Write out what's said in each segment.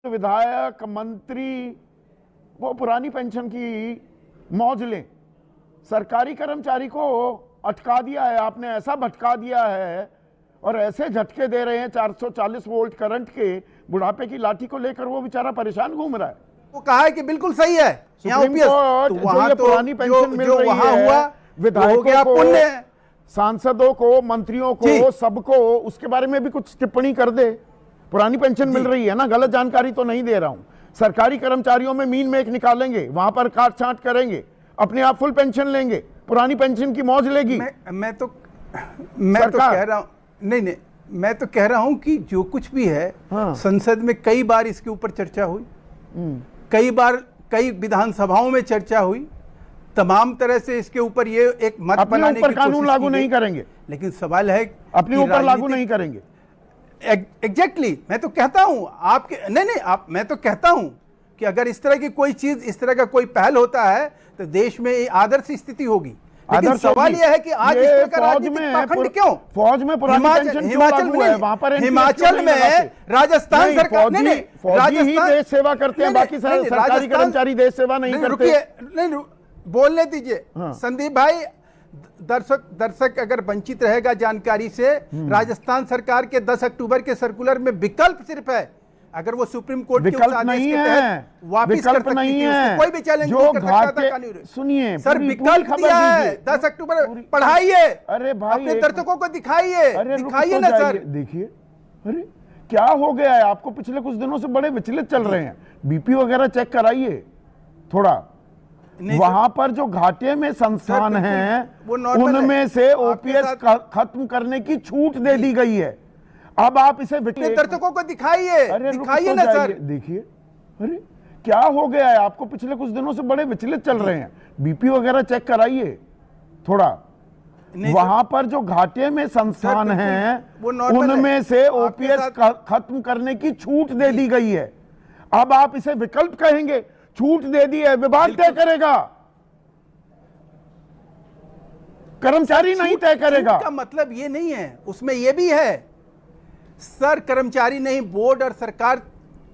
विधायक मंत्री वो पुरानी पेंशन की मौज लें। सरकारी कर्मचारी को अटका दिया है आपने, ऐसा भटका दिया है और ऐसे झटके दे रहे हैं 440 वोल्ट करंट के, बुढ़ापे की लाठी को लेकर वो बेचारा परेशान घूम रहा है। वो कहा है कि बिल्कुल सही है। सुप्रीम कोर्ट जो ये पुरानी पेंशन मिल रही है विधायकों को, सांसदों को, मंत्रियों को, सबको, उसके बारे में भी कुछ टिप्पणी कर दे। पुरानी पेंशन मिल रही है ना, गलत जानकारी तो नहीं दे रहा हूं। सरकारी कर्मचारियों में मीन मेक निकालेंगे, वहां पर काट छांट करेंगे, अपने आप फुल पेंशन लेंगे, पुरानी पेंशन की मौज लेगी। मैं तो कह रहा हूं, नहीं, मैं तो कह रहा हूं कि जो कुछ भी है, संसद में कई बार इसके ऊपर चर्चा हुई, कई बार कई विधानसभाओं में चर्चा हुई, तमाम तरह से इसके ऊपर ये एक मत बनाने की कानून लागू नहीं करेंगे, लेकिन सवाल है अपने ऊपर लागू नहीं करेंगे। एग्जैक्टली मैं तो कहता हूं आपके मैं तो कहता हूं कि अगर इस तरह की कोई चीज, इस तरह का कोई पहल होता है तो देश में आदर्श स्थिति होगी। लेकिन सवाल यह है कि आज इस तरह का राजनीतिक पाखंड क्यों? फौज में हिमाचल में राजस्थान सरकार फौजी ही देश सेवा करते हैं, बाकी सरकारी कर्मचारी देश सेवा नहीं करते। बोलने दीजिए संदीप भाई। दर्शक अगर वंचित रहेगा जानकारी से, राजस्थान सरकार के 10 अक्टूबर के सर्कुलर में विकल्प सिर्फ है, अगर वो सुप्रीम कोर्ट के उस आदेश के तहत वापस कर सकती है, कोई भी चैलेंज नहीं कर सकता था। सुनिए सर, विकल्प दिया है 10 अक्टूबर, पढ़ाइए, अरे भाई अपने दर्शकों को दिखाइए ना सर। देखिए, अरे क्या हो गया है आपको? पिछले कुछ दिनों से बड़े विचलित चल रहे हैं, बीपी वगैरह चेक कराइए थोड़ा। वहां पर जो घाटे में संस्थान हैं उनमें से ओपीएस खत्म करने की छूट दे दी गई है। अब आप इसे दर्शकों को दिखाइए ना सर। देखिए, अरे क्या हो गया है आपको? पिछले कुछ दिनों से बड़े विचलित चल रहे हैं, बीपी वगैरह चेक कराइए थोड़ा। वहां पर जो घाटे में संस्थान हैं उनमें से ओपीएस खत्म करने की छूट दे दी गई है। अब आप इसे विकल्प कहेंगे, छूट दे दी है, विभाग तय करेगा, कर्मचारी नहीं तय करेगा। का मतलब ये नहीं है, उसमें ये भी है सर, कर्मचारी नहीं, बोर्ड और सरकार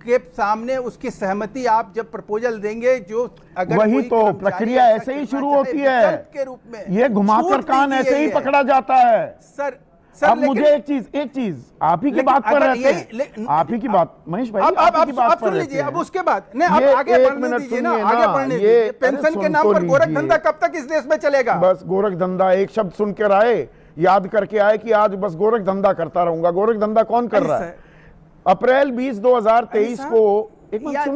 के सामने उसकी सहमति आप जब प्रपोजल देंगे, जो अगर वही तो प्रक्रिया ऐसे ही शुरू होती है के रूप में, ये घुमाकर कान ऐसे ही पकड़ा जाता है सर। अब मुझे एक चीज आप ही की बात पर रहते हैं, आप ही की बात, महेश भाई आप की बात पर रहते हैं। अब उसके बाद नहीं, आप आगे बढ़ने दीजिए ना, आगे बढ़ने दीजिए। पेंशन के नाम पर गोरख धंधा कब तक इस देश में चलेगा? बस गोरख धंधा एक शब्द सुन कर आए, याद करके आए कि आज बस गोरख धंधा करता रहूंगा। गोरख धंधा कौन कर रहा है? अप्रैल 20, 2023 को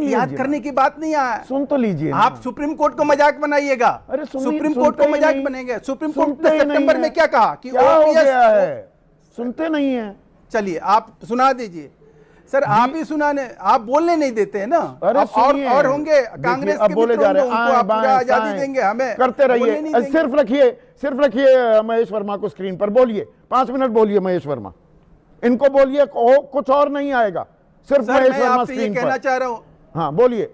याद करने की बात नहीं है, सुन तो लीजिए। आप सुप्रीम कोर्ट को मजाक बनाइएगा। अरे सुप्रीम कोर्ट को मजाक बनेंगे। सुप्रीम कोर्ट ने सितंबर में क्या कहा कि ओपीएस, सुनते नहीं है। चलिए आप सुना दीजिए सर, आप ही सुनाने, आप बोलने नहीं देते हैं ना। और होंगे कांग्रेस के बोले जा रहे हैं, उनको आप पूरा आजादी देंगे, हमें करते रहिए। सिर्फ रखिए महेश वर्मा को स्क्रीन पर, बोलिए 5 मिनट बोलिए महेश वर्मा, इनको बोलिए, कुछ और नहीं आएगा, सिर्फ महेश वर्मा स्क्रीन पर। कहना चाह रहा हूं, हाँ बोलिए।